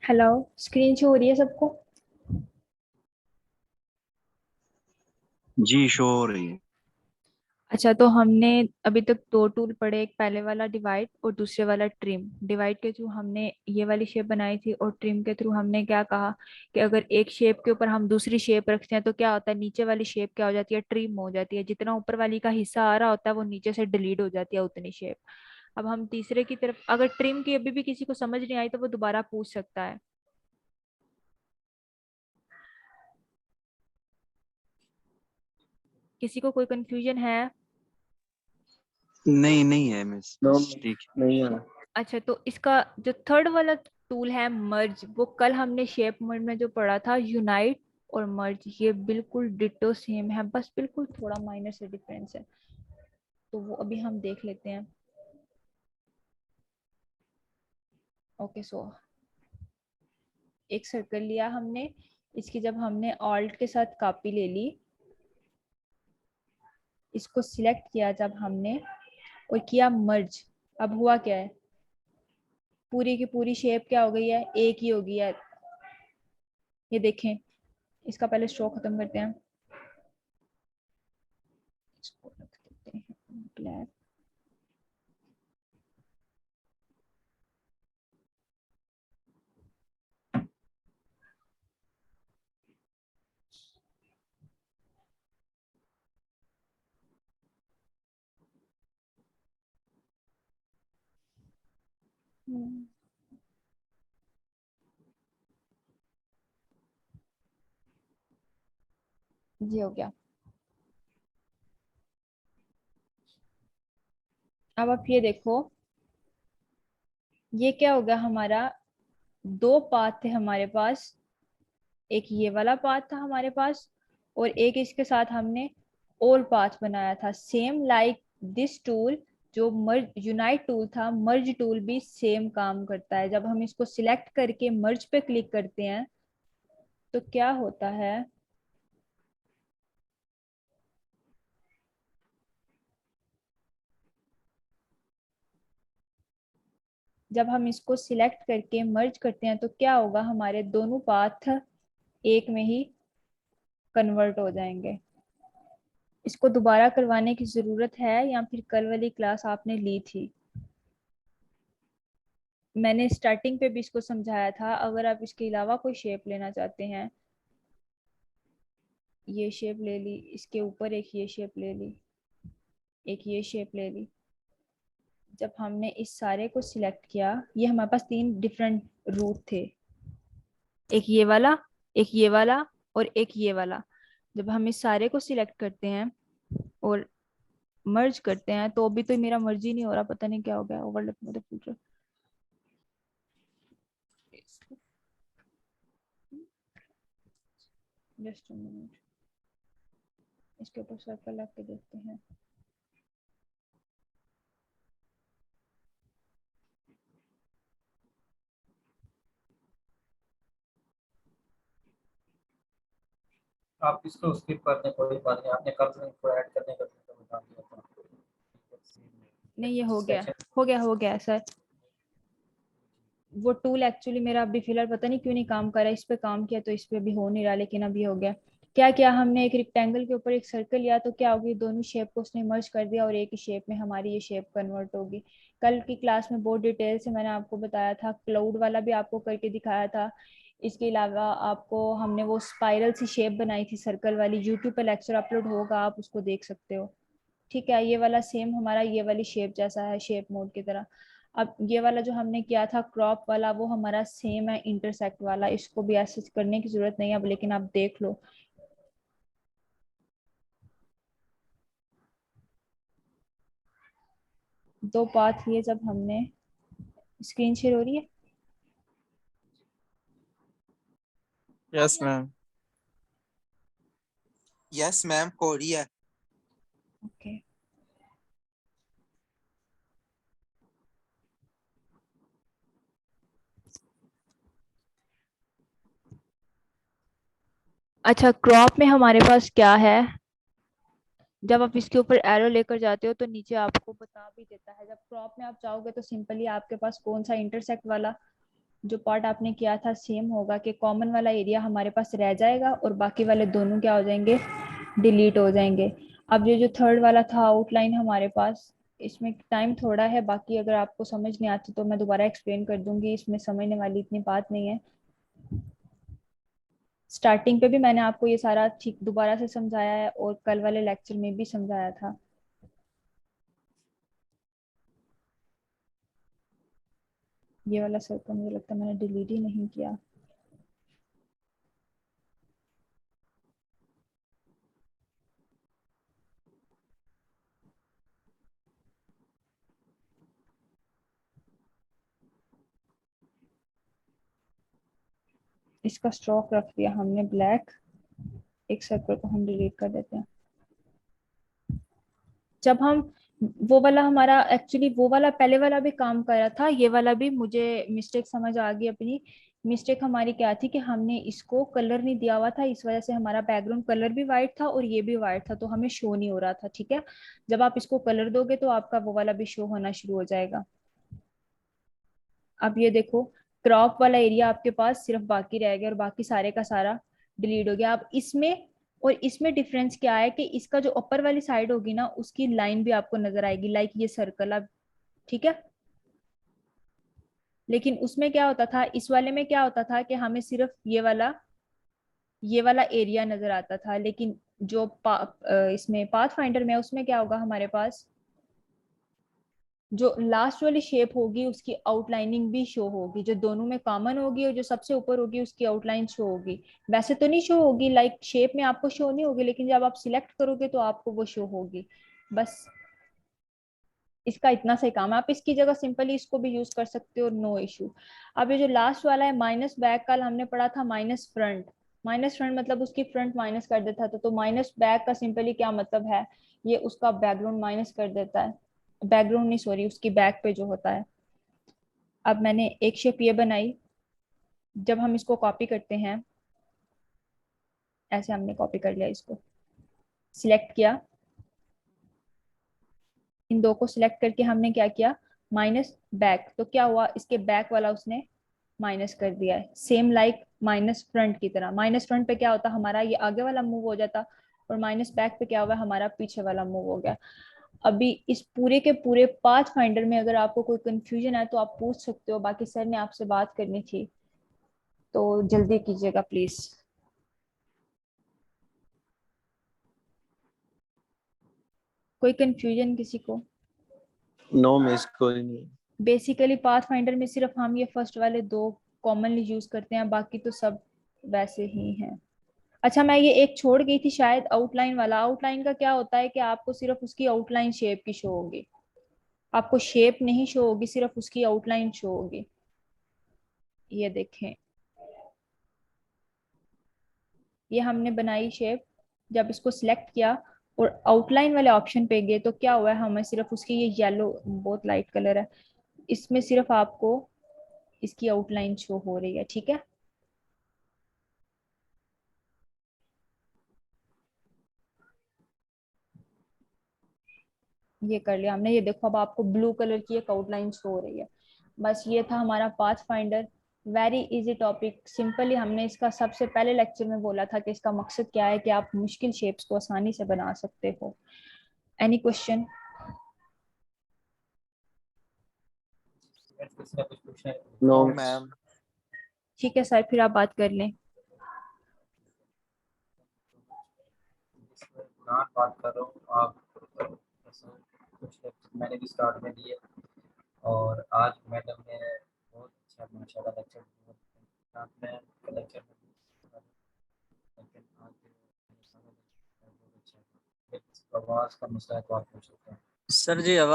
Hello. Screen show हो रही है सबको? जी शो हो रही है। अच्छा, तो हमने अभी तक दो टूल पढ़े, एक पहले वाला डिवाइड और दूसरे वाला ट्रिम। डिवाइड के थ्रू हमने ये वाली शेप बनाई थी और ट्रिम के थ्रू हमने क्या कहा कि अगर एक शेप के ऊपर हम दूसरी शेप रखते हैं तो क्या होता है, नीचे वाली शेप क्या हो जाती है, ट्रिम हो जाती है। जितना ऊपर वाली का हिस्सा आ रहा होता है वो नीचे से डिलीट हो जाती है उतनी शेप। अब हम तीसरे की तरफ, अगर ट्रिम की अभी भी किसी को समझ नहीं आई तो वो दोबारा पूछ सकता है। किसी को कोई कंफ्यूजन है? नहीं नहीं है मिस, नो, बस ठीक है। नहीं है। अच्छा, तो इसका जो थर्ड वाला टूल है मर्ज, वो कल हमने शेप मर्ज में जो पढ़ा था, यूनाइट और मर्ज, ये बिल्कुल डिटो सेम है, बस बिल्कुल थोड़ा माइनर से डिफरेंस है। तो वो अभी हम देख लेते हैं। ओके, सो एक सर्कल लिया हमने। इसकी जब हमने ऑल्ट के साथ कॉपी ले ली, इसको सिलेक्ट किया जब हमने और किया मर्ज, अब हुआ क्या है, पूरी की पूरी शेप क्या हो गई है, एक ही हो गई है। ये देखें, इसका पहले स्ट्रोक खत्म करते हैं। इसको रख देते हैं ब्लैक। ये हो गया। अब आप ये देखो, ये क्या होगा हमारा, दो पाथ थे हमारे पास। एक ये वाला पाथ था हमारे पास और एक इसके साथ हमने और पाथ बनाया था, सेम लाइक दिस टूल। जो मर्ज यूनाइट टूल था, मर्ज टूल भी सेम काम करता है। जब हम इसको सिलेक्ट करके मर्ज पे क्लिक करते हैं तो क्या होता है, जब हम इसको सिलेक्ट करके मर्ज करते हैं तो क्या होगा, हमारे दोनों पाथ एक में ही कन्वर्ट हो जाएंगे। इसको दोबारा करवाने की जरूरत है या फिर कल वाली क्लास आपने ली थी? मैंने स्टार्टिंग पे भी इसको समझाया था। अगर आप इसके अलावा कोई शेप लेना चाहते हैं, ये शेप ले ली, इसके ऊपर एक ये शेप ले ली, एक ये शेप ले ली। जब हमने इस सारे को सिलेक्ट किया, ये हमारे पास तीन डिफरेंट रूट थे, एक ये वाला, एक ये वाला और एक ये वाला। जब हम इस सारे को सिलेक्ट करते हैं और मर्ज करते हैं, तो अभी तो मेरा मर्ज ही नहीं हो रहा, पता नहीं क्या हो गया, ओवरलैप में तो पूछ जस्ट मिनट, इसके ऊपर सर्कल लग के देखते हैं। आप इसको स्किप कर दें, कोई बात नहीं। आपने कल लिंक को ऐड करने का तरीका बता दिया था। नहीं, ये हो गया, सेक्शन हो गया सर। वो टूल एक्चुअली मेरा अभी फिलहाल पता नहीं क्यों नहीं काम कर रहा है। इस पे काम किया तो इस पे भी हो नहीं रहा, लेकिन अभी हो गया। क्या किया हमने, एक रेक्टेंगल के ऊपर एक सर्कल लिया तो क्या होगी, दोनों शेप को उसने मर्ज कर दिया और एक ही शेप में हमारी ये शेप कन्वर्ट होगी। कल की क्लास में बहुत डिटेल से मैंने आपको बताया था, क्लाउड वाला भी आपको करके दिखाया था। इसके अलावा आपको हमने वो स्पाइरल सी शेप बनाई थी सर्कल वाली, यूट्यूब पे लेक्चर अपलोड होगा, आप उसको देख सकते हो। ठीक है, ये वाला सेम हमारा ये वाली शेप जैसा है, शेप मोड की तरह। अब ये वाला जो हमने किया था क्रॉप वाला, वो हमारा सेम है इंटरसेक्ट वाला, इसको भी ऐसे करने की जरूरत नहीं है अब, लेकिन आप देख लो। दो पाथ लिए जब हमने, स्क्रीन शेयर हो रही है? Yes ma'am. यस मैम हो रही है। ओके। अच्छा, क्रॉप में हमारे पास क्या है, जब आप इसके ऊपर एरो लेकर जाते हो तो नीचे आपको बता भी देता है। जब क्रॉप में आप जाओगे तो सिंपली आपके पास कौन सा इंटरसेक्ट वाला जो पार्ट आपने किया था सेम होगा कि कॉमन वाला एरिया हमारे पास रह जाएगा और बाकी वाले दोनों क्या हो जाएंगे, डिलीट हो जाएंगे। अब ये जो थर्ड वाला था आउटलाइन हमारे पास, इसमें टाइम थोड़ा है, बाकी अगर आपको समझ नहीं आती तो मैं दोबारा एक्सप्लेन कर दूंगी, इसमें समझने वाली इतनी बात नहीं है। स्टार्टिंग पे भी मैंने आपको ये सारा ठीक दोबारा से समझाया है और कल वाले लेक्चर में भी समझाया था। ये वाला सर्कल मुझे लगता है मैंने डिलीट ही नहीं किया। इसका स्ट्रोक रख दिया हमने ब्लैक, एक सर्कल को हम डिलीट कर देते हैं। जब हम वो वाला हमारा एक्चुअली वो वाला पहले वाला भी काम कर रहा था, ये वाला भी मुझे मिस्टेक समझ आ गई। अपनी मिस्टेक हमारी क्या थी कि हमने इसको कलर नहीं दिया हुआ था, इस वजह से हमारा बैकग्राउंड कलर भी वाइट था और ये भी वाइट था, तो हमें शो नहीं हो रहा था। ठीक है, जब आप इसको कलर दोगे तो आपका वो वाला भी शो होना शुरू हो जाएगा। अब ये देखो, क्रॉप वाला एरिया आपके पास सिर्फ बाकी रह गया और बाकी सारे का सारा डिलीट हो गया। अब इसमें और इसमें डिफरेंस क्या है कि इसका जो ऊपर वाली साइड होगी ना उसकी लाइन भी आपको नजर आएगी, लाइक ये सर्कल। अब ठीक है, लेकिन उसमें क्या होता था, इस वाले में क्या होता था कि हमें सिर्फ ये वाला एरिया नजर आता था, लेकिन जो इसमें पाथ फाइंडर में है, उसमें क्या होगा, हमारे पास जो लास्ट वाली शेप होगी उसकी आउटलाइनिंग भी शो होगी, जो दोनों में कॉमन होगी और जो सबसे ऊपर होगी उसकी आउटलाइन शो होगी। वैसे तो नहीं शो होगी, लाइक शेप में आपको शो नहीं होगी, लेकिन जब आप सिलेक्ट करोगे तो आपको वो शो होगी। बस इसका इतना सही काम है, आप इसकी जगह सिंपली इसको भी यूज कर सकते हो, नो इशू। अब ये जो लास्ट वाला है माइनस बैक, कल हमने पढ़ा था माइनस फ्रंट। माइनस फ्रंट मतलब उसकी फ्रंट माइनस कर देता था, तो माइनस बैक का सिंपली क्या मतलब है, ये उसका बैकग्राउंड माइनस कर देता है। बैकग्राउंड नहीं, सॉरी, उसकी बैक पे जो होता है। अब मैंने एक शेप ये बनाई, जब हम इसको कॉपी करते हैं, ऐसे हमने कॉपी कर लिया, इसको सिलेक्ट किया, इन दो को सिलेक्ट करके हमने क्या किया, माइनस बैक, तो क्या हुआ, इसके बैक वाला उसने माइनस कर दिया है, सेम लाइक माइनस फ्रंट की तरह। माइनस फ्रंट पे क्या होता, हमारा ये आगे वाला मूव हो जाता, और माइनस बैक पे क्या हुआ, हमारा पीछे वाला मूव हो गया। अभी इस पूरे के पूरे पाथ फाइंडर में अगर आपको कोई कंफ्यूजन है तो आप पूछ सकते हो, बाकी सर ने आपसे बात करनी थी तो जल्दी कीजिएगा प्लीज। कोई कंफ्यूजन किसी को? नो मिस, कोई नहीं। बेसिकली पाथ फाइंडर में सिर्फ हम ये फर्स्ट वाले दो कॉमनली यूज करते हैं, बाकी तो सब वैसे ही हैं। अच्छा, मैं ये एक छोड़ गई थी शायद, आउटलाइन वाला। आउटलाइन का क्या होता है कि आपको सिर्फ उसकी आउटलाइन शेप की शो होगी, आपको शेप नहीं शो होगी, सिर्फ उसकी आउटलाइन शो होगी। ये देखें, ये हमने बनाई शेप, जब इसको सिलेक्ट किया और आउटलाइन वाले ऑप्शन पे गए तो क्या हुआ है, हमें सिर्फ उसकी, ये येलो बहुत लाइट कलर है, इसमें सिर्फ आपको इसकी आउटलाइन शो हो रही है। ठीक है, ये कर लिया हमने। ये देखो, अब आपको ब्लू कलर की एक आउटलाइन शो हो रही है। बस ये था हमारा path finder, very easy topic. Simply हमने इसका सबसे पहले लेक्चर में बोला था कि इसका मकसद क्या है, कि आप मुश्किल शेप्स को आसानी से बना सकते हो। Any question? किसी ने कुछ पूछना है? No No, ma'am. ठीक है सर, फिर आप बात कर लें। इसमें कुरान बात कर रहा हूँ, आप ऐसे कुछ मैंने भी स्टार्ट में दिए, और आज मैडम ने बहुत अच्छा माशाल्लाह लेक्चर दिया। में लेक्चर में लेकिन आज समझ बहुत अच्छा है। आवाज़ का मसला है तो आप पूछ सकते हैं। सर जी, आवाज